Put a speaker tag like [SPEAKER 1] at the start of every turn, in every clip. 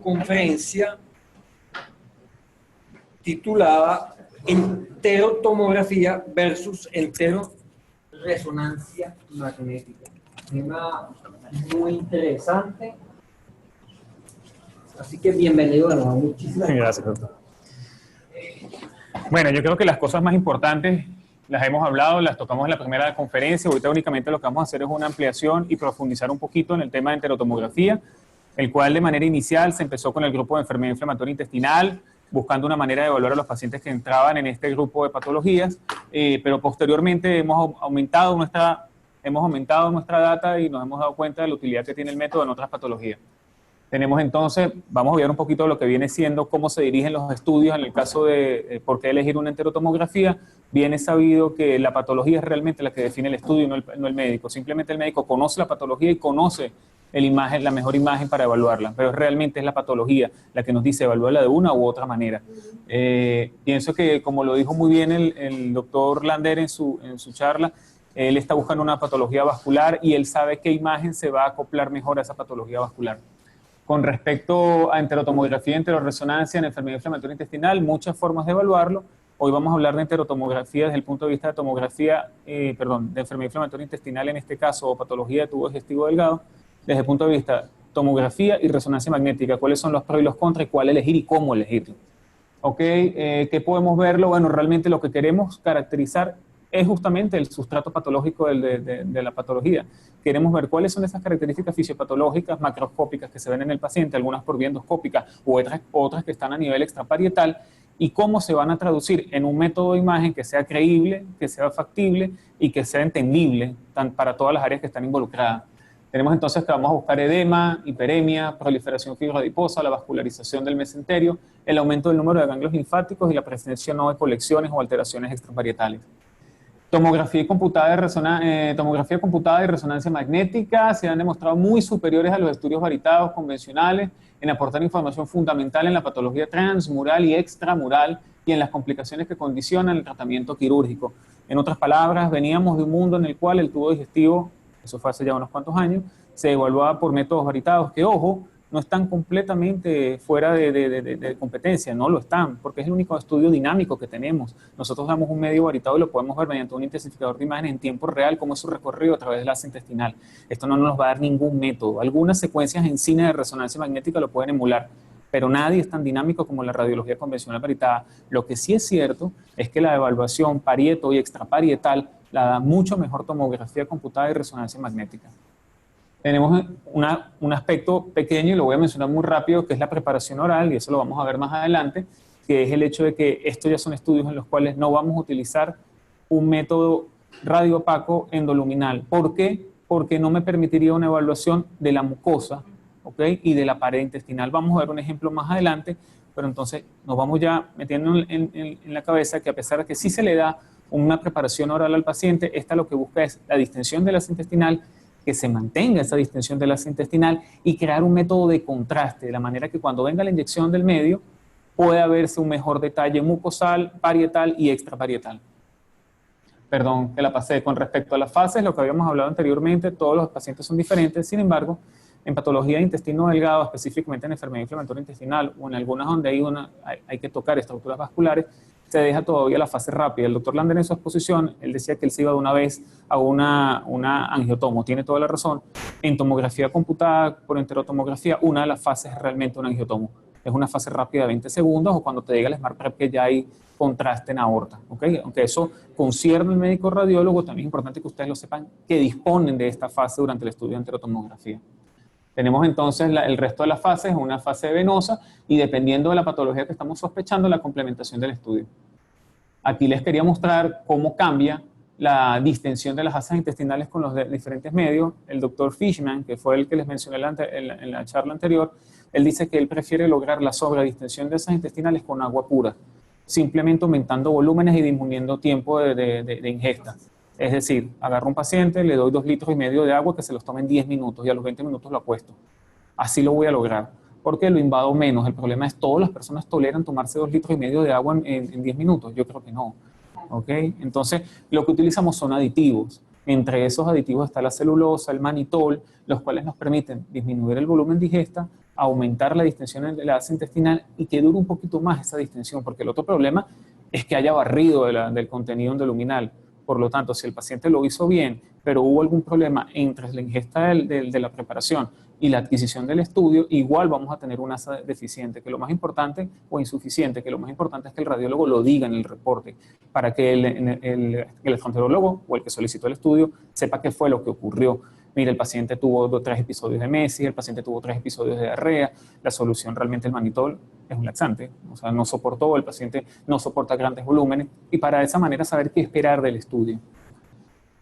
[SPEAKER 1] conferencia titulada Enterotomografía versus enteroresonancia magnética. Tema muy interesante. Así que bienvenido de nuevo. Muchísimas
[SPEAKER 2] gracias, doctor. Bueno, yo creo que las cosas más importantes las hemos hablado, las tocamos en la primera conferencia. Ahorita únicamente lo que vamos a hacer es una ampliación y profundizar un poquito en el tema de enterotomografía, el cual de manera inicial se empezó con el grupo de enfermedad inflamatoria intestinal, buscando una manera de evaluar a los pacientes que entraban en este grupo de patologías, pero posteriormente hemos aumentado nuestra data y nos hemos dado cuenta de la utilidad que tiene el método en otras patologías. Tenemos entonces, vamos a ver un poquito lo que viene siendo cómo se dirigen los estudios en el caso de por qué elegir una enterotomografía. Viene sabido que la patología es realmente la que define el estudio, no el médico. Simplemente el médico conoce la patología y conoce la mejor imagen para evaluarla, pero realmente es la patología la que nos dice evaluarla de una u otra manera. Pienso que, como lo dijo muy bien el doctor Lander en su charla, él está buscando una patología vascular y él sabe qué imagen se va a acoplar mejor a esa patología vascular. Con respecto a enterotomografía y enteroresonancia en enfermedad inflamatoria intestinal, muchas formas de evaluarlo. Hoy vamos a hablar de enterotomografía desde el punto de vista de tomografía, de enfermedad inflamatoria intestinal en este caso, o patología de tubo digestivo delgado, desde el punto de vista tomografía y resonancia magnética, cuáles son los pros y los contras, y cuál elegir y cómo elegirlo. ¿Ok? ¿Qué podemos verlo? Bueno, realmente lo que queremos caracterizar es justamente el sustrato patológico de la patología. Queremos ver cuáles son esas características fisiopatológicas macroscópicas que se ven en el paciente, algunas por vía endoscópica u otras que están a nivel extraparietal, y cómo se van a traducir en un método de imagen que sea creíble, que sea factible y que sea entendible para todas las áreas que están involucradas. Tenemos entonces que vamos a buscar edema, hiperemia, proliferación fibroadiposa, la vascularización del mesenterio, el aumento del número de ganglios linfáticos y la presencia no de colecciones o alteraciones extraparietales. Tomografía computada y resonancia magnética se han demostrado muy superiores a los estudios varitados convencionales en aportar información fundamental en la patología transmural y extramural y en las complicaciones que condicionan el tratamiento quirúrgico. En otras palabras, veníamos de un mundo en el cual el tubo digestivo, eso fue hace ya unos cuantos años, se evaluaba por métodos varitados que, ojo, no están completamente fuera de competencia, no lo están, porque es el único estudio dinámico que tenemos. Nosotros damos un medio varitado y lo podemos ver mediante un intensificador de imágenes en tiempo real, cómo es su recorrido a través del asa intestinal. Esto no nos va a dar ningún método. Algunas secuencias en cine de resonancia magnética lo pueden emular, pero nadie es tan dinámico como la radiología convencional varitada. Lo que sí es cierto es que la evaluación parieto y extraparietal la da mucho mejor tomografía computada y resonancia magnética. Tenemos un aspecto pequeño, y lo voy a mencionar muy rápido, que es la preparación oral, y eso lo vamos a ver más adelante, que es el hecho de que estos ya son estudios en los cuales no vamos a utilizar un método radioopaco endoluminal. ¿Por qué? Porque no me permitiría una evaluación de la mucosa, ¿ok? Y de la pared intestinal. Vamos a ver un ejemplo más adelante, pero entonces nos vamos ya metiendo en la cabeza que a pesar de que sí se le da una preparación oral al paciente, esta lo que busca es la distensión del asa intestinal, que se mantenga esa distensión del asa intestinal y crear un método de contraste, de la manera que cuando venga la inyección del medio pueda verse un mejor detalle mucosal, parietal y extraparietal. Perdón, que la pasé. Con respecto a las fases, lo que habíamos hablado anteriormente, todos los pacientes son diferentes, sin embargo, en patología de intestino delgado, específicamente en enfermedad inflamatoria intestinal o en algunas donde hay que tocar estructuras vasculares, se deja todavía la fase rápida. El doctor Lander en su exposición, él decía que él se iba de una vez a una angiotomo. Tiene toda la razón. En tomografía computada por enterotomografía, una de las fases es realmente un angiotomo. Es una fase rápida de 20 segundos o cuando te llega el SmartPrep que ya hay contraste en aorta. ¿Okay? Aunque eso concierne al médico radiólogo, también es importante que ustedes lo sepan, que disponen de esta fase durante el estudio de enterotomografía. Tenemos entonces el resto de las fases, una fase venosa y dependiendo de la patología que estamos sospechando, la complementación del estudio. Aquí les quería mostrar cómo cambia la distensión de las asas intestinales con los diferentes medios. El doctor Fishman, que fue el que les mencioné en la charla anterior, él dice que él prefiere lograr la sobredistensión de asas intestinales con agua pura, simplemente aumentando volúmenes y disminuyendo tiempo de ingesta. Es decir, agarro un paciente, le doy 2,5 litros de agua que se los tome en 10 minutos y a los 20 minutos lo acuesto. Así lo voy a lograr, porque lo invado menos. El problema es, ¿todas las personas toleran tomarse 2,5 litros de agua en 10 minutos? Yo creo que no. ¿Okay? Entonces, lo que utilizamos son aditivos. Entre esos aditivos está la celulosa, el manitol, los cuales nos permiten disminuir el volumen de ingesta, aumentar la distensión de la asa intestinal y que dure un poquito más esa distensión, porque el otro problema es que haya barrido del contenido endoluminal. Por lo tanto, si el paciente lo hizo bien, pero hubo algún problema entre la ingesta de la preparación y la adquisición del estudio, igual vamos a tener una asa deficiente, que lo más importante, o insuficiente, que lo más importante es que el radiólogo lo diga en el reporte, para que el gastroenterólogo o el que solicitó el estudio sepa qué fue lo que ocurrió. Mira, el paciente tuvo 3 episodios de mesis, el paciente tuvo 3 episodios de diarrea, la solución realmente el mannitol es un laxante, o sea, no soportó, el paciente no soporta grandes volúmenes, y para de esa manera saber qué esperar del estudio.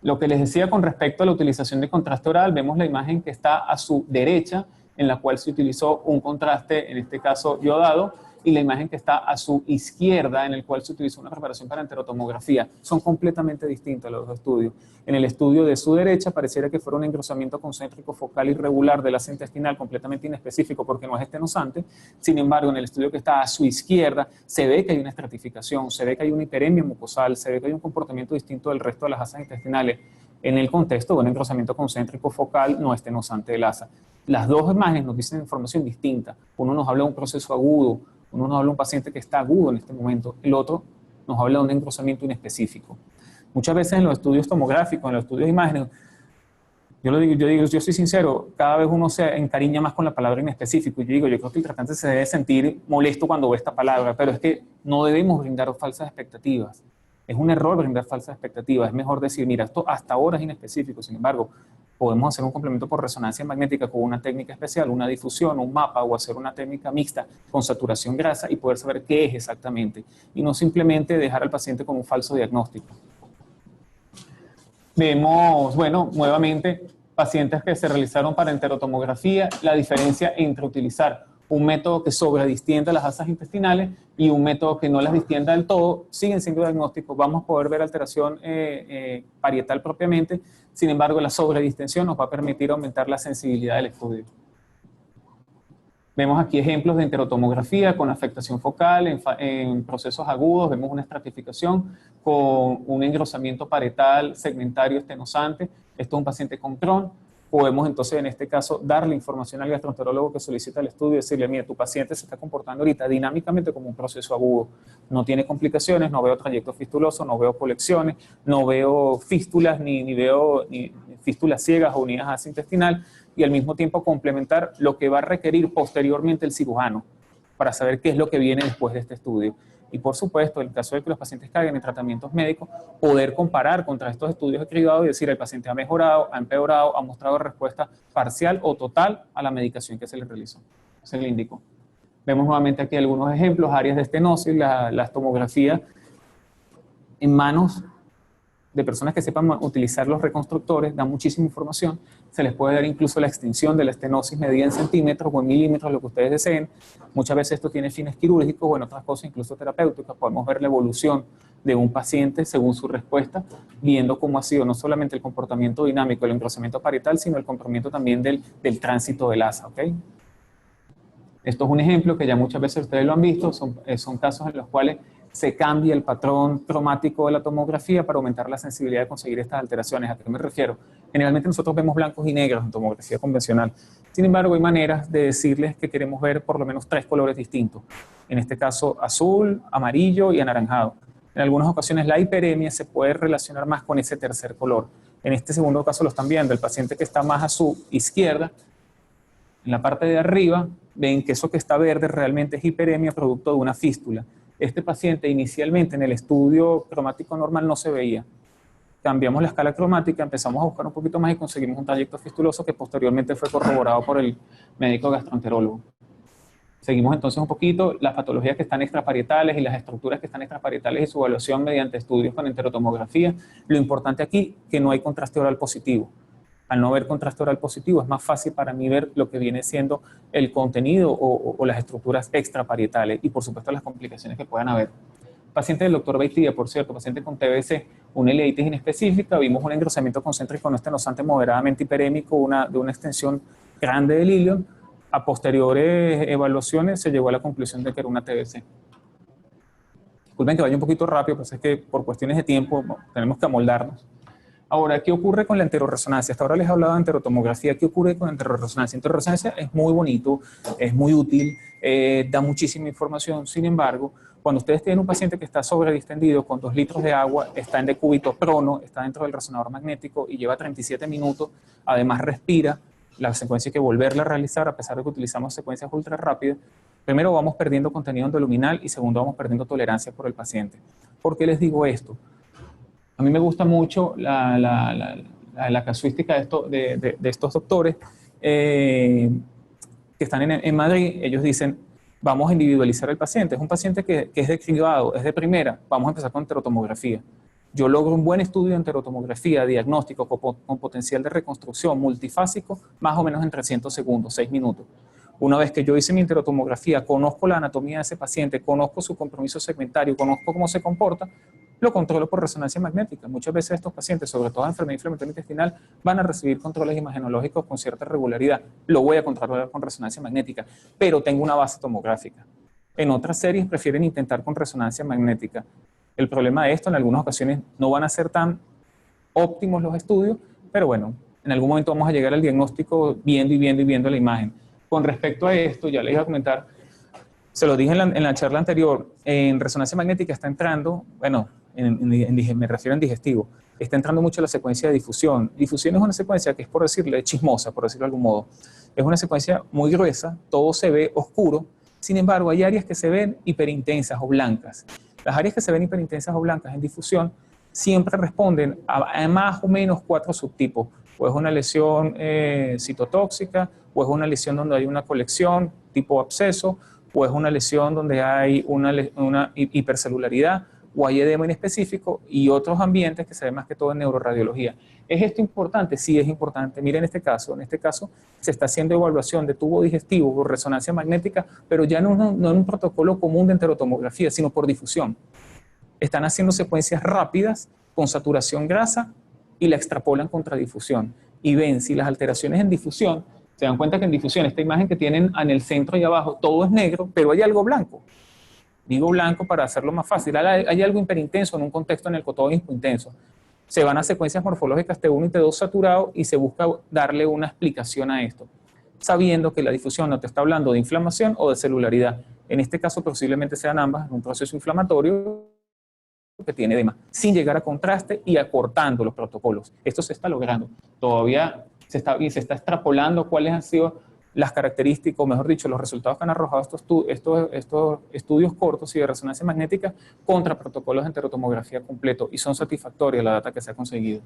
[SPEAKER 2] Lo que les decía con respecto a la utilización de contraste oral, vemos la imagen que está a su derecha, en la cual se utilizó un contraste, en este caso iodado, y la imagen que está a su izquierda, en el cual se utilizó una preparación para enterotomografía. Son completamente distintos los dos estudios. En el estudio de su derecha pareciera que fuera un engrosamiento concéntrico focal irregular del asa intestinal completamente inespecífico porque no es estenosante. Sin embargo, en el estudio que está a su izquierda se ve que hay una estratificación, se ve que hay una hiperemia mucosal, se ve que hay un comportamiento distinto del resto de las asas intestinales en el contexto de un engrosamiento concéntrico focal no estenosante del asa. Las dos imágenes nos dicen información distinta. Uno nos habla de un proceso agudo, uno nos habla de un paciente que está agudo en este momento, el otro nos habla de un engrosamiento inespecífico. Muchas veces en los estudios tomográficos, en los estudios de imágenes, yo soy sincero, cada vez uno se encariña más con la palabra inespecífico. Y yo creo que el tratante se debe sentir molesto cuando ve esta palabra, pero es que no debemos brindar falsas expectativas. Es un error brindar falsas expectativas. Es mejor decir, mira, esto hasta ahora es inespecífico, sin embargo, podemos hacer un complemento por resonancia magnética con una técnica especial, una difusión, un mapa, o hacer una técnica mixta con saturación grasa y poder saber qué es exactamente. Y no simplemente dejar al paciente con un falso diagnóstico. Vemos, bueno, nuevamente, pacientes que se realizaron para enterotomografía, la diferencia entre utilizar un método que sobredistienda las asas intestinales y un método que no las distienda del todo, siguen siendo diagnósticos. Vamos a poder ver alteración parietal propiamente, sin embargo, la sobredistensión nos va a permitir aumentar la sensibilidad del estudio. Vemos aquí ejemplos de enterotomografía con afectación focal en procesos agudos. Vemos una estratificación con un engrosamiento parietal segmentario estenosante. Esto es un paciente con Crohn. Podemos entonces en este caso darle información al gastroenterólogo que solicita el estudio y decirle, mira, tu paciente se está comportando ahorita dinámicamente como un proceso agudo. No tiene complicaciones, no veo trayecto fistuloso, no veo colecciones, no veo fístulas, ni veo ni fístulas ciegas o unidas a asa intestinal, y al mismo tiempo complementar lo que va a requerir posteriormente el cirujano para saber qué es lo que viene después de este estudio. Y por supuesto, en el caso de que los pacientes caigan en tratamientos médicos, poder comparar contra estos estudios de cribado y decir el paciente ha mejorado, ha empeorado, ha mostrado respuesta parcial o total a la medicación que se le realizó, se le indicó. Vemos nuevamente aquí algunos ejemplos, áreas de estenosis, la tomografía en manos de personas que sepan utilizar los reconstructores, da muchísima información, se les puede dar incluso la extensión de la estenosis medida en centímetros o en milímetros, lo que ustedes deseen. Muchas veces esto tiene fines quirúrgicos o en otras cosas incluso terapéuticas. Podemos ver la evolución de un paciente según su respuesta, viendo cómo ha sido no solamente el comportamiento dinámico, el engrosamiento parietal, sino el comportamiento también del tránsito del asa, ¿ok? Esto es un ejemplo que ya muchas veces ustedes lo han visto, son casos en los cuales se cambia el patrón cromático de la tomografía para aumentar la sensibilidad de conseguir estas alteraciones. ¿A qué me refiero? Generalmente nosotros vemos blancos y negros en tomografía convencional. Sin embargo, hay maneras de decirles que queremos ver por lo menos 3 colores distintos. En este caso, azul, amarillo y anaranjado. En algunas ocasiones la hiperemia se puede relacionar más con ese tercer color. En este segundo caso lo están viendo, el paciente que está más a su izquierda, en la parte de arriba, ven que eso que está verde realmente es hiperemia producto de una fístula. Este paciente inicialmente en el estudio cromático normal no se veía. Cambiamos la escala cromática, empezamos a buscar un poquito más y conseguimos un trayecto fistuloso que posteriormente fue corroborado por el médico gastroenterólogo. Seguimos entonces un poquito las patologías que están extraparietales y las estructuras que están extraparietales y su evaluación mediante estudios con enterotomografía. Lo importante aquí es que no hay contraste oral positivo. Al no ver contraste oral positivo es más fácil para mí ver lo que viene siendo el contenido o las estructuras extraparietales y por supuesto las complicaciones que puedan haber. Paciente del doctor Beitia, por cierto, paciente con TBC, una ileitis inespecífica, vimos un engrosamiento concéntrico no estenosante moderadamente hiperémico de una extensión grande del ilio. A posteriores evaluaciones se llegó a la conclusión de que era una TBC. Disculpen que vaya un poquito rápido, pero es que por cuestiones de tiempo tenemos que amoldarnos. Ahora, ¿qué ocurre con la enterorresonancia? Hasta ahora les he hablado de enterotomografía. ¿Qué ocurre con la enterorresonancia? Enterorresonancia es muy bonito, es muy útil, da muchísima información. Sin embargo, cuando ustedes tienen un paciente que está sobredistendido con 2 litros de agua, está en decúbito prono, está dentro del resonador magnético y lleva 37 minutos, además respira, la secuencia hay que volverla a realizar a pesar de que utilizamos secuencias ultra rápidas, primero vamos perdiendo contenido endoluminal y segundo vamos perdiendo tolerancia por el paciente. ¿Por qué les digo esto? A mí me gusta mucho la casuística de estos doctores que están en Madrid. Ellos dicen, vamos a individualizar el paciente. Es un paciente que es de cribado, es de primera. Vamos a empezar con enterotomografía. Yo logro un buen estudio de enterotomografía, diagnóstico con potencial de reconstrucción multifásico, más o menos en 300 segundos, 6 minutos. Una vez que yo hice mi enterotomografía, conozco la anatomía de ese paciente, conozco su compromiso segmentario, conozco cómo se comporta, lo controlo por resonancia magnética. Muchas veces estos pacientes, sobre todo en enfermedad inflamatoria intestinal, van a recibir controles imagenológicos con cierta regularidad. Lo voy a controlar con resonancia magnética, pero tengo una base tomográfica. En otras series prefieren intentar con resonancia magnética. El problema de esto, en algunas ocasiones no van a ser tan óptimos los estudios, pero bueno, en algún momento vamos a llegar al diagnóstico viendo la imagen. Con respecto a esto, ya les iba a comentar, se lo dije en la charla anterior, en resonancia magnética está entrando, bueno, me refiero en digestivo, está entrando mucho la secuencia de difusión. Difusión es una secuencia que es, por decirle, chismosa, por decirlo de algún modo. Es una secuencia muy gruesa, todo se ve oscuro, sin embargo, hay áreas que se ven hiperintensas o blancas. Las áreas que se ven hiperintensas o blancas en difusión siempre responden a más o menos 4 subtipos. O es una lesión citotóxica, o es una lesión donde hay una colección tipo absceso, o es una lesión donde hay una hipercelularidad, o hay edema inespecífico y otros ambientes que se ven más que todo en neuroradiología. ¿Es esto importante? Sí, es importante. Miren en este caso se está haciendo evaluación de tubo digestivo por resonancia magnética, pero ya no en un protocolo común de enterotomografía, sino por difusión. Están haciendo secuencias rápidas con saturación grasa y la extrapolan contra difusión. Y ven si las alteraciones en difusión, se dan cuenta que en difusión, esta imagen que tienen en el centro y abajo, todo es negro, pero hay algo blanco. Digo blanco para hacerlo más fácil. Hay algo hiperintenso en un contexto en el que todo es intenso. Se van a secuencias morfológicas T1 y T2 saturado y se busca darle una explicación a esto, sabiendo que la difusión no te está hablando de inflamación o de celularidad. En este caso posiblemente sean ambas, un proceso inflamatorio que tiene edema, sin llegar a contraste y acortando los protocolos. Esto se está logrando. Todavía se está extrapolando cuáles han sido las características, o mejor dicho, los resultados que han arrojado estos estudios cortos y de resonancia magnética contra protocolos de enterotomografía completo, y son satisfactorias la data que se ha conseguido.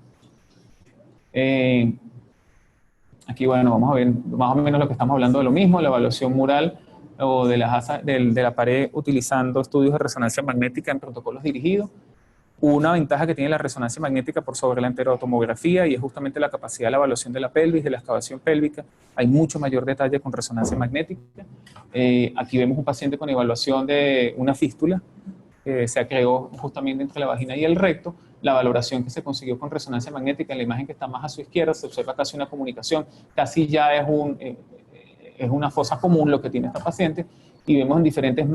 [SPEAKER 2] Aquí, bueno, vamos a ver más o menos lo que estamos hablando de lo mismo, la evaluación mural o de la pared utilizando estudios de resonancia magnética en protocolos dirigidos. Una ventaja que tiene la resonancia magnética por sobre la enterotomografía y es justamente la capacidad de la evaluación de la pelvis, de la excavación pélvica. Hay mucho mayor detalle con resonancia magnética. Aquí vemos un paciente con evaluación de una fístula que se creó justamente entre la vagina y el recto. La valoración que se consiguió con resonancia magnética, en la imagen que está más a su izquierda, se observa casi una comunicación, casi ya es una fosa común lo que tiene esta paciente, y vemos en diferentes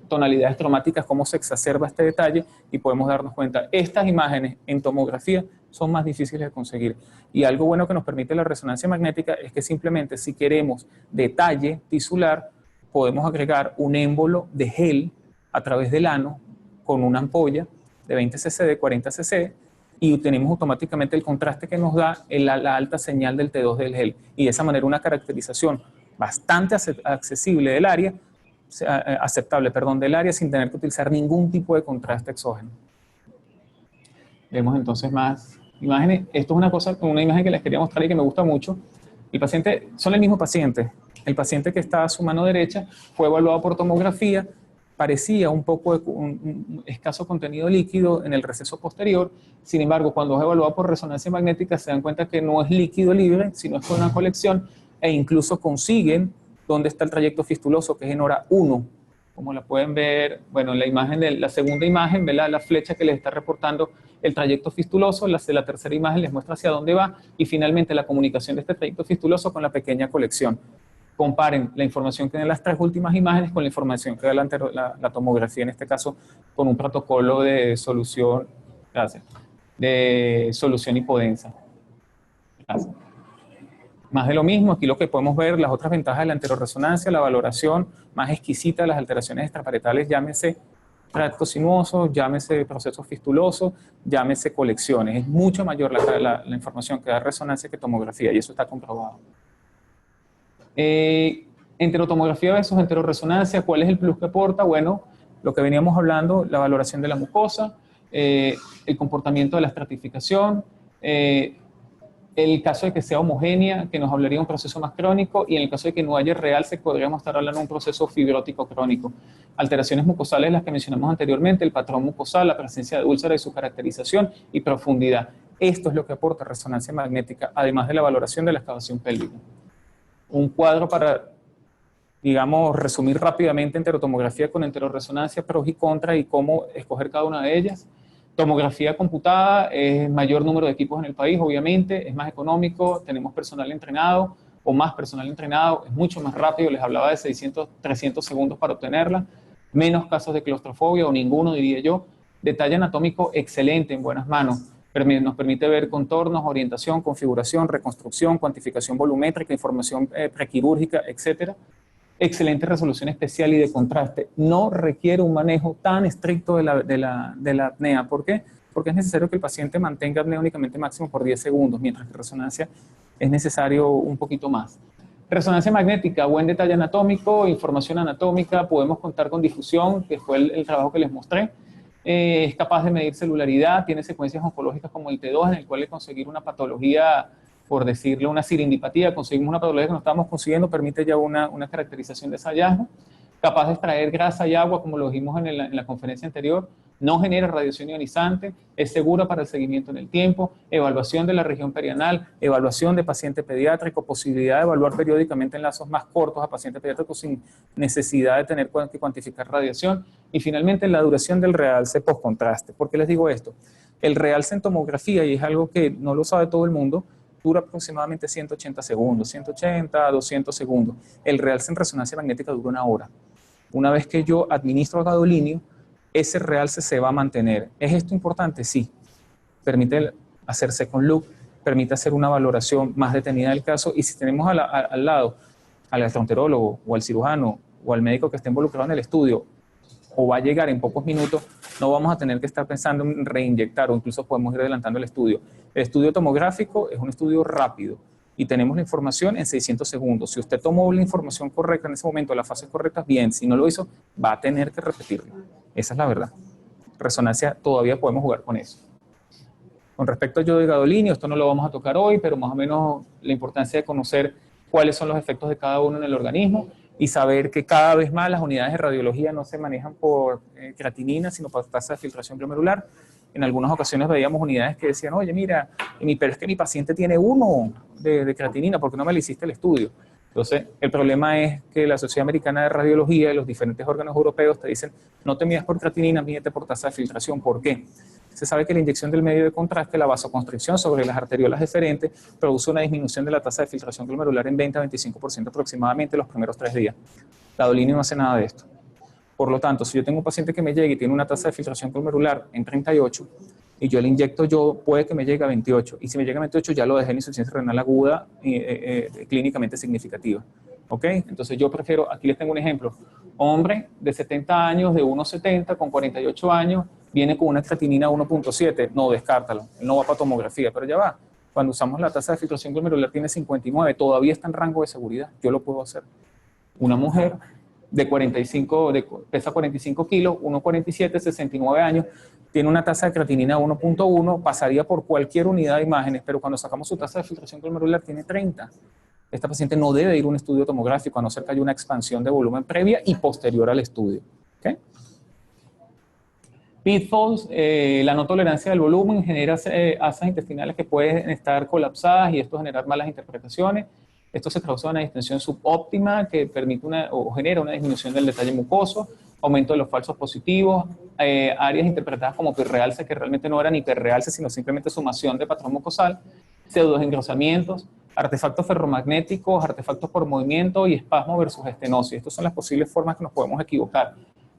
[SPEAKER 2] tonalidades cromáticas cómo se exacerba este detalle y podemos darnos cuenta. Estas imágenes en tomografía son más difíciles de conseguir. Y algo bueno que nos permite la resonancia magnética es que simplemente si queremos detalle tisular, podemos agregar un émbolo de gel a través del ano con una ampolla de 20 cc, de 40 cc, y obtenemos automáticamente el contraste que nos da la alta señal del T2 del gel. Y de esa manera una caracterización bastante accesible del área, aceptable, perdón, del área sin tener que utilizar ningún tipo de contraste exógeno. Vemos entonces más imágenes. Esto es una imagen que les quería mostrar y que me gusta mucho. El paciente, son el mismo paciente. El paciente que está a su mano derecha fue evaluado por tomografía, parecía un poco de un escaso contenido líquido en el receso posterior. Sin embargo, cuando es evaluado por resonancia magnética se dan cuenta que no es líquido libre, sino es con una colección, e incluso consiguen dónde está el trayecto fistuloso, que es en hora 1. Como la pueden ver, bueno, en la imagen la segunda imagen, ¿verdad? La flecha que les está reportando el trayecto fistuloso, la tercera imagen les muestra hacia dónde va, y finalmente la comunicación de este trayecto fistuloso con la pequeña colección. Comparen la información que dan las 3 últimas imágenes con la información que da la tomografía, en este caso con un protocolo de solución. Gracias. de solución hipodensa. Gracias. Más de lo mismo, aquí lo que podemos ver, las otras ventajas de la enteroresonancia, la valoración más exquisita de las alteraciones extraparetales, llámese tracto sinuoso, llámese proceso fistuloso, llámese colecciones. Es mucho mayor la información que da resonancia que tomografía, y eso está comprobado. Enterotomografía versus enteroresonancia, ¿cuál es el plus que aporta? Bueno, lo que veníamos hablando, la valoración de la mucosa, el comportamiento de la estratificación, el caso de que sea homogénea, que nos hablaría de un proceso más crónico, y en el caso de que no haya realce, podríamos estar hablando de un proceso fibrótico crónico. Alteraciones mucosales, las que mencionamos anteriormente, el patrón mucosal, la presencia de úlcera y su caracterización y profundidad. Esto es lo que aporta resonancia magnética, además de la valoración de la excavación pélvica. Un cuadro para, digamos, resumir rápidamente enterotomografía con enteroresonancia, pros y contras y cómo escoger cada una de ellas. Tomografía computada, es mayor número de equipos en el país, obviamente, es más económico, tenemos personal entrenado o más personal entrenado, es mucho más rápido, les hablaba de 600, 300 segundos para obtenerla, menos casos de claustrofobia o ninguno, diría yo. Detalle anatómico excelente, en buenas manos, nos permite ver contornos, orientación, configuración, reconstrucción, cuantificación volumétrica, información prequirúrgica, etcétera. Excelente resolución especial y de contraste. No requiere un manejo tan estricto de la apnea. ¿Por qué? Porque es necesario que el paciente mantenga apnea únicamente máximo por 10 segundos, mientras que resonancia es necesario un poquito más. Resonancia magnética, buen detalle anatómico, información anatómica, podemos contar con difusión, que fue el trabajo que les mostré. Es capaz de medir celularidad, tiene secuencias oncológicas como el T2, en el cual conseguir una patología, por decirlo, una sirindipatía, conseguimos una patología que no estábamos consiguiendo, permite ya una caracterización de ese hallazgo. Capaz de extraer grasa y agua, como lo dijimos en la conferencia anterior, no genera radiación ionizante, es segura para el seguimiento en el tiempo, evaluación de la región perianal, evaluación de paciente pediátrico, posibilidad de evaluar periódicamente en lazos más cortos a pacientes pediátricos sin necesidad de tener que cuantificar radiación, y finalmente la duración del realce post-contraste. ¿Por qué les digo esto? El realce en tomografía, y es algo que no lo sabe todo el mundo, dura aproximadamente 180 segundos, 180 a 200 segundos. El realce en resonancia magnética dura 1 hora. Una vez que yo administro gadolinio, ese realce se va a mantener. ¿Es esto importante? Sí. Permite hacerse con loop, permite hacer una valoración más detenida del caso, y si tenemos al lado al gastroenterólogo o al cirujano o al médico que esté involucrado en el estudio, o va a llegar en pocos minutos, no vamos a tener que estar pensando en reinyectar, o incluso podemos ir adelantando el estudio. El estudio tomográfico es un estudio rápido y tenemos la información en 600 segundos. Si usted tomó la información correcta en ese momento, las fases correctas, bien. Si no lo hizo, va a tener que repetirlo. Esa es la verdad. Resonancia, todavía podemos jugar con eso. Con respecto al yodo de gadolinio, esto no lo vamos a tocar hoy, pero más o menos la importancia de conocer cuáles son los efectos de cada uno en el organismo y saber que cada vez más las unidades de radiología no se manejan por creatinina, sino por tasa de filtración glomerular. En algunas ocasiones veíamos unidades que decían, oye, mira, pero es que mi paciente tiene 1 de creatinina, ¿por qué no me le hiciste el estudio? Entonces, el problema es que la Sociedad Americana de Radiología y los diferentes órganos europeos te dicen, no te midas por creatinina, mídete por tasa de filtración. ¿Por qué? Se sabe que la inyección del medio de contraste, la vasoconstricción sobre las arteriolas deferentes, produce una disminución de la tasa de filtración glomerular en 20 a 25% aproximadamente los primeros 3 días. La gadolinio no hace nada de esto. Por lo tanto, si yo tengo un paciente que me llegue y tiene una tasa de filtración glomerular en 38 y yo le inyecto, puede que me llegue a 28. Y si me llega a 28, ya lo dejé en insuficiencia renal aguda clínicamente significativa. ¿Ok? Entonces yo prefiero, aquí les tengo un ejemplo. Hombre de 70 años, de 1,70, con 48 años, viene con una creatinina 1,7. No, descártalo. Él no va para tomografía, pero ya va. Cuando usamos la tasa de filtración glomerular tiene 59, todavía está en rango de seguridad. Yo lo puedo hacer. Una mujer de 45, pesa 45 kilos, 1,47, 69 años, tiene una tasa de creatinina 1,1, pasaría por cualquier unidad de imágenes, pero cuando sacamos su tasa de filtración glomerular tiene 30. Esta paciente no debe ir a un estudio tomográfico, a no ser que haya una expansión de volumen previa y posterior al estudio. ¿Okay? Pitfalls, la no tolerancia del volumen genera asas intestinales que pueden estar colapsadas y esto generar malas interpretaciones. Esto se causa una distensión subóptima que permite o genera una disminución del detalle mucoso, aumento de los falsos positivos, áreas interpretadas como hiperrealce que realmente no eran hiperrealce, sino simplemente sumación de patrón mucosal, pseudoengrosamientos, artefactos ferromagnéticos, artefactos por movimiento y espasmo versus estenosis. Estas son las posibles formas que nos podemos equivocar.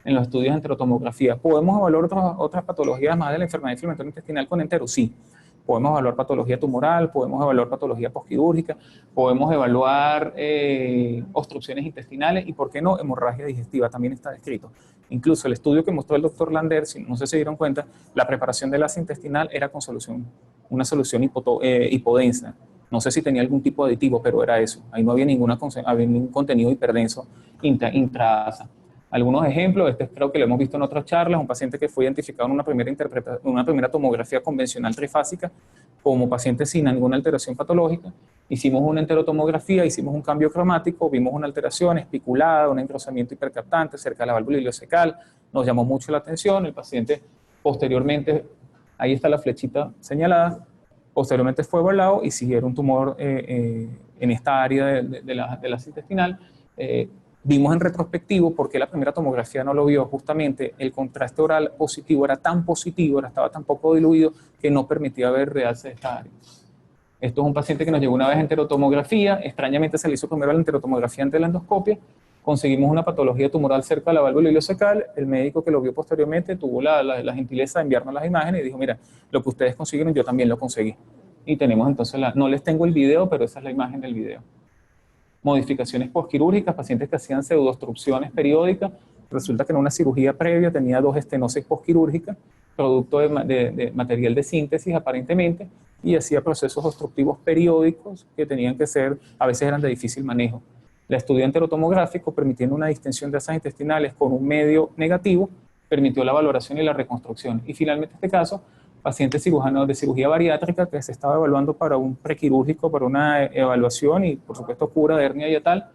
[SPEAKER 2] en los estudios de enterotomografía. ¿Podemos evaluar otras patologías más de la enfermedad inflamatoria intestinal con entero? Sí. Podemos evaluar patología tumoral, podemos evaluar patología posquirúrgica, podemos evaluar obstrucciones intestinales y, ¿por qué no?, hemorragia digestiva, también está descrito. Incluso el estudio que mostró el doctor Lander, si no sé si se dieron cuenta, la preparación del asa intestinal era con una solución hipodensa. No sé si tenía algún tipo de aditivo, pero era eso. Ahí no había ningún contenido hiperdenso intraasa. Algunos ejemplos, creo que lo hemos visto en otras charlas, un paciente que fue identificado en una primera tomografía convencional trifásica como paciente sin ninguna alteración patológica. Hicimos una enterotomografía, hicimos un cambio cromático, vimos una alteración espiculada, un engrosamiento hipercaptante cerca de la válvula ileocecal, nos llamó mucho la atención, el paciente posteriormente, ahí está la flechita señalada, posteriormente fue evaluado y si era un tumor en esta área de la intestinal. Vimos en retrospectivo porque la primera tomografía no lo vio, justamente el contraste oral positivo era tan positivo, estaba tan poco diluido que no permitía ver realce de esta área. Esto es un paciente que nos llegó una vez en enterotomografía, extrañamente se le hizo primero la enterotomografía ante la endoscopia, conseguimos una patología tumoral cerca de la válvula ileocecal, el médico que lo vio posteriormente tuvo la gentileza de enviarnos las imágenes y dijo, mira, lo que ustedes consiguieron yo también lo conseguí. Y tenemos entonces, no les tengo el video, pero esa es la imagen del video. Modificaciones postquirúrgicas, pacientes que hacían pseudoobstrucciones periódicas, resulta que en una cirugía previa tenía 2 estenosis postquirúrgicas, producto de material de síntesis aparentemente, y hacía procesos obstructivos periódicos que tenían que ser, a veces eran de difícil manejo. El estudio enterotomográfico, permitiendo una distensión de asas intestinales con un medio negativo, permitió la valoración y la reconstrucción. Y finalmente, en este caso, paciente cirujano de cirugía bariátrica que se estaba evaluando para un prequirúrgico, para una evaluación y, por supuesto, cura de hernia hiatal,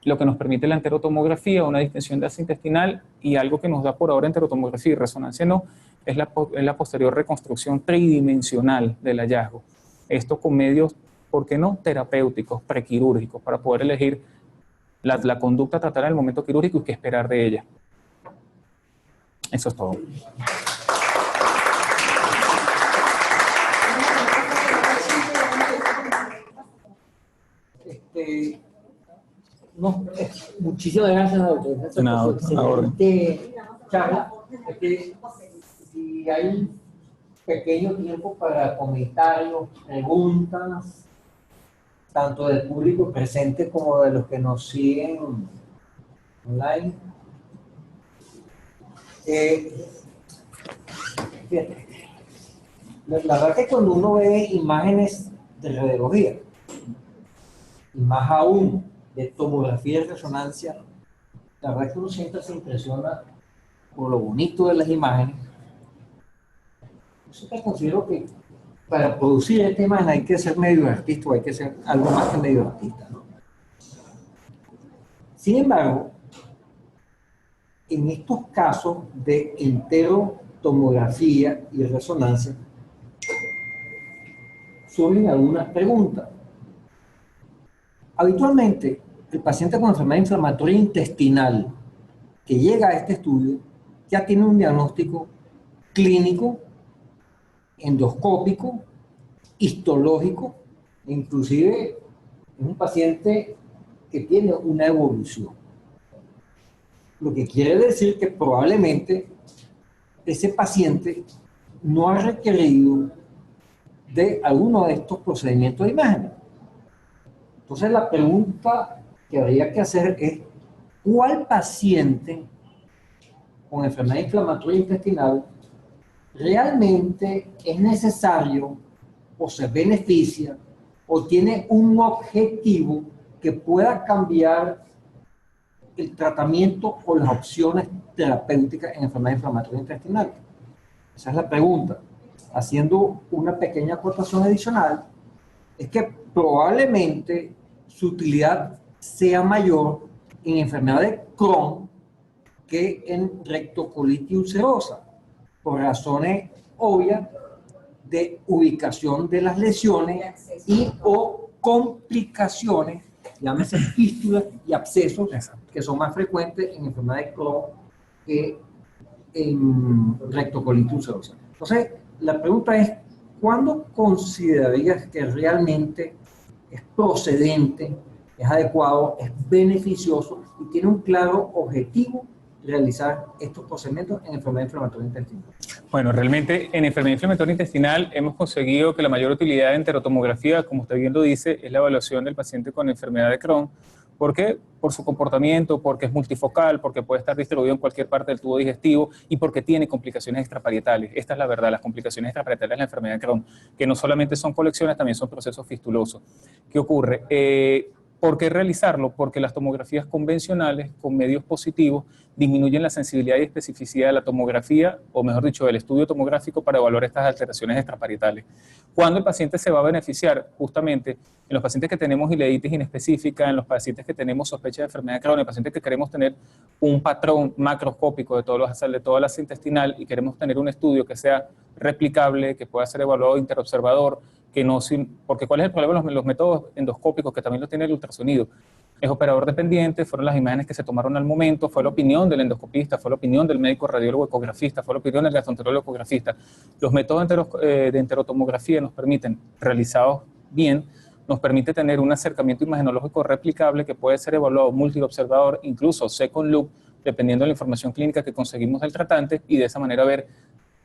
[SPEAKER 2] lo que nos permite la enterotomografía, una distensión de asa intestinal y algo que nos da por ahora enterotomografía y resonancia no, es la posterior reconstrucción tridimensional del hallazgo. Esto con medios, ¿por qué no?, terapéuticos, prequirúrgicos, para poder elegir la conducta a tratar en el momento quirúrgico y qué esperar de ella. Eso es todo.
[SPEAKER 1] No, muchísimas gracias, doctor. Excelente charla. Si hay un pequeño tiempo para comentarios, preguntas, tanto del público presente como de los que nos siguen online. Fíjate, la verdad que cuando uno ve imágenes de radiología, y más aún de tomografía y resonancia, la verdad que uno siempre se impresiona por lo bonito de las imágenes. Yo siempre considero que para producir esta imagen hay que ser medio artista o hay que ser algo más que medio artista, ¿no? Sin embargo, en estos casos de enterotomografía y resonancia, surgen algunas preguntas. Habitualmente, el paciente con enfermedad inflamatoria intestinal que llega a este estudio ya tiene un diagnóstico clínico, endoscópico, histológico, e inclusive es un paciente que tiene una evolución. Lo que quiere decir que probablemente ese paciente no ha requerido de alguno de estos procedimientos de imagen. Entonces la pregunta que habría que hacer es, ¿cuál paciente con enfermedad inflamatoria intestinal realmente es necesario o se beneficia o tiene un objetivo que pueda cambiar el tratamiento o las opciones terapéuticas en enfermedad inflamatoria intestinal? Esa es la pregunta. Haciendo una pequeña acotación adicional, es que probablemente su utilidad sea mayor en enfermedad de Crohn que en rectocolitis ulcerosa, por razones obvias de ubicación de las lesiones y o complicaciones, llámese fístulas y abscesos, que son más frecuentes en enfermedad de Crohn que en rectocolitis ulcerosa. Entonces, la pregunta es, ¿cuándo considerarías que realmente es procedente, es adecuado, es beneficioso y tiene un claro objetivo realizar estos procedimientos en enfermedad inflamatoria intestinal?
[SPEAKER 2] Bueno, realmente en enfermedad inflamatoria intestinal hemos conseguido que la mayor utilidad de enterotomografía, como usted bien lo dice, es la evaluación del paciente con enfermedad de Crohn. ¿Por qué? Por su comportamiento, porque es multifocal, porque puede estar distribuido en cualquier parte del tubo digestivo y porque tiene complicaciones extraparietales. Esta es la verdad, las complicaciones extraparietales de la enfermedad de Crohn, que no solamente son colecciones, también son procesos fistulosos. ¿Qué ocurre? ¿Por qué realizarlo? Porque las tomografías convencionales con medios positivos disminuyen la sensibilidad y especificidad de la tomografía, o mejor dicho, del estudio tomográfico para evaluar estas alteraciones extraparietales. ¿Cuándo el paciente se va a beneficiar? Justamente en los pacientes que tenemos ileitis inespecífica, en los pacientes que tenemos sospecha de enfermedad de Crohn, en los pacientes que queremos tener un patrón macroscópico de toda la asa intestinal y queremos tener un estudio que sea replicable, que pueda ser evaluado interobservador, que no, porque ¿cuál es el problema de los métodos endoscópicos que también lo tiene el ultrasonido? Es operador dependiente, fueron las imágenes que se tomaron al momento, fue la opinión del endoscopista, fue la opinión del médico radiólogo ecografista, fue la opinión del gastroenterólogo ecografista. Los métodos de enterotomografía nos permiten, realizados bien, nos permite tener un acercamiento imagenológico replicable que puede ser evaluado multiobservador, incluso second look, dependiendo de la información clínica que conseguimos del tratante, y de esa manera ver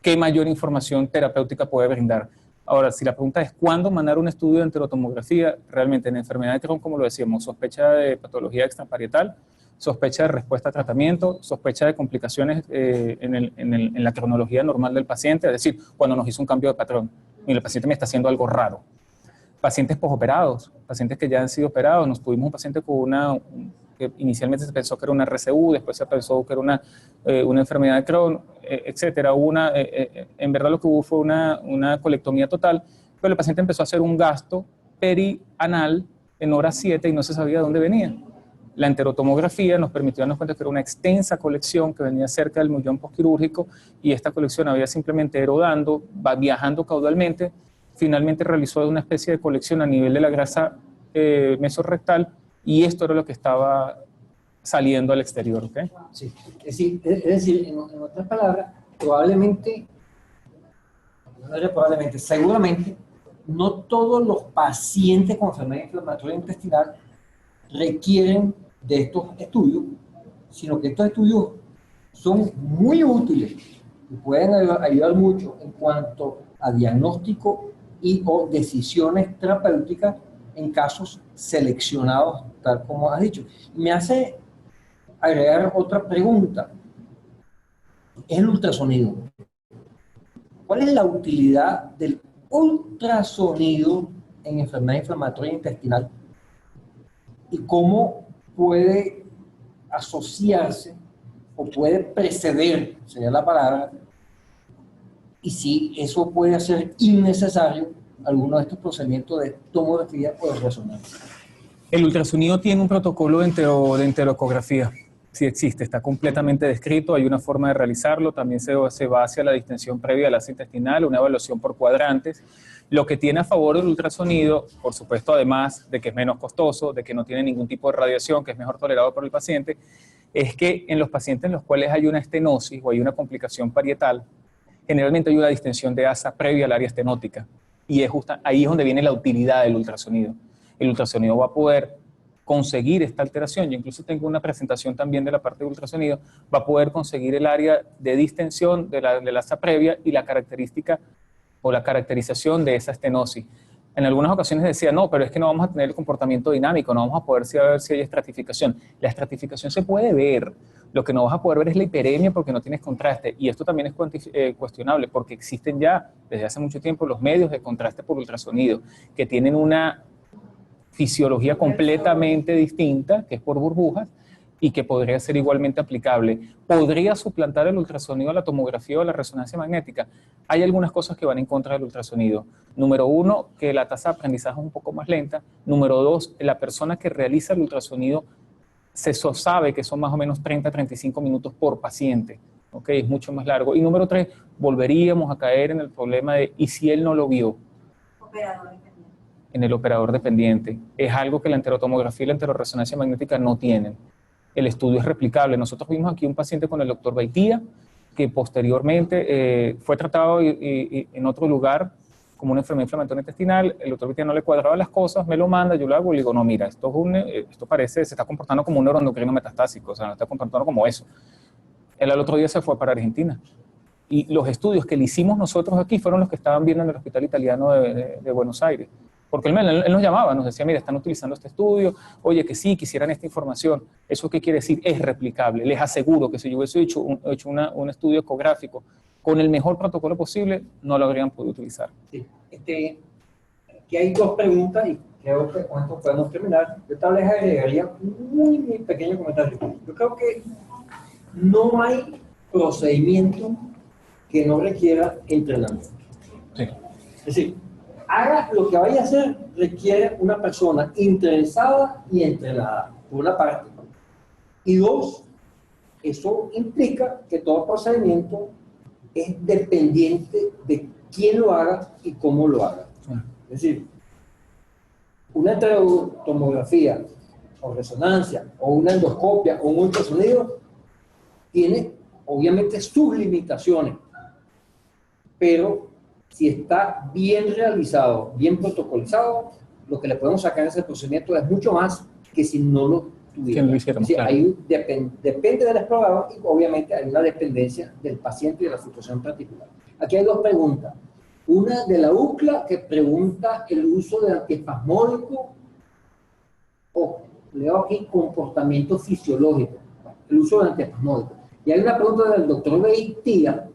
[SPEAKER 2] qué mayor información terapéutica puede brindar. Ahora, si la pregunta es ¿cuándo mandar un estudio de enterotomografía? Realmente en enfermedad de Crohn, como lo decíamos, sospecha de patología extraparietal, sospecha de respuesta a tratamiento, sospecha de complicaciones en la cronología normal del paciente, es decir, cuando nos hizo un cambio de patrón y el paciente me está haciendo algo raro. Pacientes posoperados, pacientes que ya han sido operados, nos tuvimos un paciente con que inicialmente se pensó que era una RCU, después se pensó que era una enfermedad de Crohn, etcétera. En verdad lo que hubo fue una colectomía total, pero el paciente empezó a hacer un gasto perianal en hora 7 y no se sabía de dónde venía. La enterotomografía nos permitió darnos cuenta que era una extensa colección que venía cerca del mullón postquirúrgico y esta colección había simplemente erodando, viajando caudalmente, finalmente realizó una especie de colección a nivel de la grasa mesorrectal y esto era lo que estaba saliendo al exterior, ¿ok?
[SPEAKER 1] Sí, es decir, en otras palabras, seguramente, no todos los pacientes con enfermedad inflamatoria intestinal requieren de estos estudios, sino que estos estudios son muy útiles y pueden ayudar mucho en cuanto a diagnóstico y o decisiones terapéuticas en casos seleccionados, tal como has dicho. Me hace agregar otra pregunta. Es el ultrasonido. ¿Cuál es la utilidad del ultrasonido en enfermedad inflamatoria intestinal? ¿Y cómo puede asociarse o puede preceder, sería la palabra, y si eso puede hacer innecesario alguno de estos procedimientos de tomografía o de resonancia?
[SPEAKER 2] El ultrasonido tiene un protocolo de enterocografía. Sí existe, está completamente descrito, hay una forma de realizarlo, también se va hacia la distensión previa del asa intestinal, una evaluación por cuadrantes. Lo que tiene a favor el ultrasonido, por supuesto, además de que es menos costoso, de que no tiene ningún tipo de radiación, que es mejor tolerado por el paciente, es que en los pacientes en los cuales hay una estenosis o hay una complicación parietal, generalmente hay una distensión de asa previa al área estenótica. Y ahí es donde viene la utilidad del ultrasonido. El ultrasonido va a poder conseguir esta alteración. Yo incluso tengo una presentación también de la parte de ultrasonido, va a poder conseguir el área de distensión de la asa previa y la característica o la caracterización de esa estenosis. En algunas ocasiones decía, no, pero es que no vamos a tener el comportamiento dinámico, no vamos a poder ver si hay estratificación. La estratificación se puede ver, lo que no vas a poder ver es la hiperemia porque no tienes contraste, y esto también es cuestionable porque existen ya desde hace mucho tiempo los medios de contraste por ultrasonido que tienen una fisiología completamente distinta, que es por burbujas, y que podría ser igualmente aplicable. ¿Podría suplantar el ultrasonido a la tomografía o a la resonancia magnética? Hay algunas cosas que van en contra del ultrasonido. Número uno, que la tasa de aprendizaje es un poco más lenta. Número dos, la persona que realiza el ultrasonido se sabe que son más o menos 30 a 35 minutos por paciente. ¿Ok? Es mucho más largo. Y número tres, volveríamos a caer en el problema de ¿y si él no lo vio? En el operador dependiente. Es algo que la enterotomografía y la enteroresonancia magnética no tienen. El estudio es replicable. Nosotros vimos aquí un paciente con el doctor Baitía, que posteriormente fue tratado en otro lugar como una enfermedad inflamatoria intestinal. El doctor Baitía no le cuadraba las cosas, me lo manda, yo lo hago y le digo, no, mira, esto parece, se está comportando como un neuroendocrino metastásico, o sea, no está comportando como eso. Él al otro día se fue para Argentina. Y los estudios que le hicimos nosotros aquí fueron los que estaban viendo en el Hospital Italiano de Buenos Aires. Porque él nos llamaba, nos decía, mira, están utilizando este estudio, oye, que sí, quisieran esta información. ¿Eso qué quiere decir? Es replicable. Les aseguro que si yo hubiese hecho un estudio ecográfico con el mejor protocolo posible, no lo habrían podido utilizar.
[SPEAKER 1] Sí. Aquí hay dos preguntas y creo que con esto podemos terminar. Yo tal vez agregaría un muy pequeño comentario. Yo creo que no hay procedimiento que no requiera entrenamiento.
[SPEAKER 2] Sí.
[SPEAKER 1] Es decir, haga lo que vaya a hacer, requiere una persona interesada y entrenada, por una parte. Y dos, eso implica que todo procedimiento es dependiente de quién lo haga y cómo lo haga. Es decir, una enterotomografía o resonancia o una endoscopia o un ultrasonido tiene obviamente sus limitaciones, pero si está bien realizado, bien protocolizado, lo que le podemos sacar de ese procedimiento es mucho más que si no lo tuviera.
[SPEAKER 2] Que lo hiciéramos,
[SPEAKER 1] claro. Depende del explorador y obviamente hay una dependencia del paciente y de la situación particular. Aquí hay dos preguntas. Una de la UCLA que pregunta el uso de antiespasmódico o, leo aquí, comportamiento fisiológico, el uso de antiespasmódico. Y hay una pregunta del doctor Beitia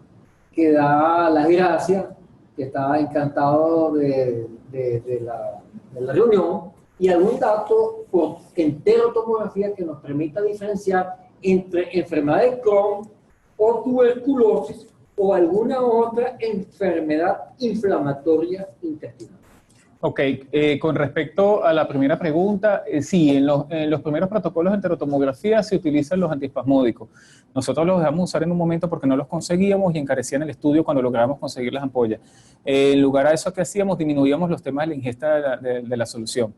[SPEAKER 1] que da las gracias, que está encantado de la reunión, y algún dato por enterotomografía que nos permita diferenciar entre enfermedad de Crohn o tuberculosis o alguna otra enfermedad inflamatoria intestinal.
[SPEAKER 2] Ok, con respecto a la primera pregunta, sí, en los primeros protocolos de enterotomografía se utilizan los antiespasmódicos. Nosotros los dejamos usar en un momento porque no los conseguíamos y encarecían el estudio cuando lográbamos conseguir las ampollas. En lugar a eso que hacíamos, disminuíamos los temas de la ingesta de la solución.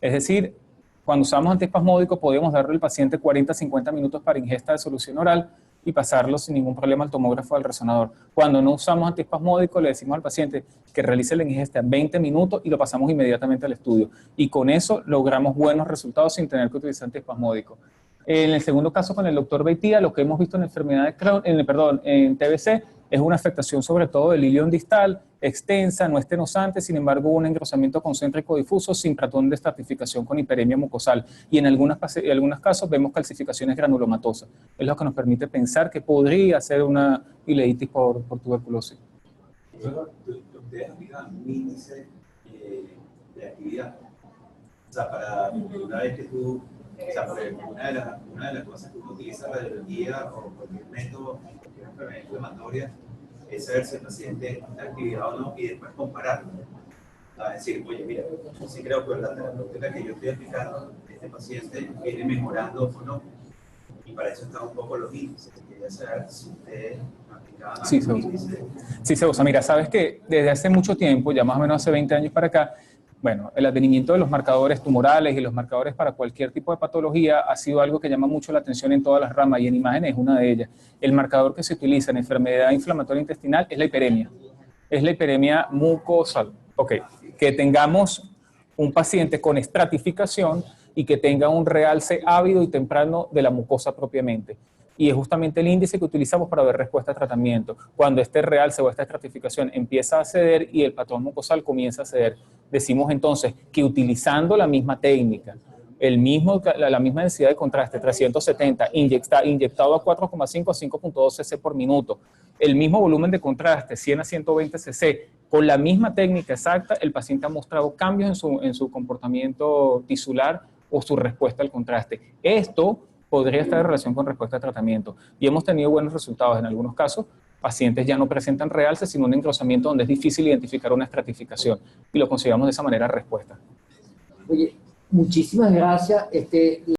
[SPEAKER 2] Es decir, cuando usamos antiespasmódicos podíamos darle al paciente 40-50 minutos para ingesta de solución oral y pasarlo sin ningún problema al tomógrafo o al resonador. Cuando no usamos antiespasmódicos, le decimos al paciente que realice la ingesta en 20 minutos y lo pasamos inmediatamente al estudio. Y con eso logramos buenos resultados sin tener que utilizar antiespasmódicos. En el segundo caso con el doctor Beitia, lo que hemos visto en enfermedad de Crohn, en TBC, es una afectación sobre todo del ilion distal, extensa, no estenosante, sin embargo un engrosamiento concéntrico difuso sin patrón de estratificación con hiperemia mucosal. Y en algunos casos vemos calcificaciones granulomatosas. Es lo que nos permite pensar que podría ser una ileitis por tuberculosis.
[SPEAKER 3] Ustedes aplican un índice de actividad. O sea, para una vez que tú, o sea, una de las cosas que uno utiliza para el día o cualquier método que es una enfermedad inflamatoria es saber si el paciente está activado o no y después compararlo. Es decir, oye, mira, yo sí creo que la terapéutica que yo estoy aplicando, este paciente viene mejorando o no. Y para eso están un poco los índices. Quería saber si ustedes aplicaban algún índice.
[SPEAKER 2] Sí, se usa. Mira, sabes que desde hace mucho tiempo, ya más o menos hace 20 años para acá, bueno, el advenimiento de los marcadores tumorales y los marcadores para cualquier tipo de patología ha sido algo que llama mucho la atención en todas las ramas y en imágenes es una de ellas. El marcador que se utiliza en enfermedad inflamatoria intestinal es la hiperemia. Es la hiperemia mucosal. Ok, que tengamos un paciente con estratificación y que tenga un realce ávido y temprano de la mucosa propiamente. Y es justamente el índice que utilizamos para ver respuesta a tratamiento. Cuando este realce o esta estratificación empieza a ceder y el patrón mucosal comienza a ceder, decimos entonces que utilizando la misma técnica, la misma densidad de contraste, 370, inyectado a 4,5 a 5,2 cc por minuto, el mismo volumen de contraste, 100 a 120 cc, con la misma técnica exacta, el paciente ha mostrado cambios en su comportamiento tisular o su respuesta al contraste. Esto podría estar en relación con respuesta a tratamiento. Y hemos tenido buenos resultados en algunos casos. Pacientes ya no presentan realce, sino un engrosamiento donde es difícil identificar una estratificación. Y lo consideramos de esa manera respuesta.
[SPEAKER 1] Oye, muchísimas gracias.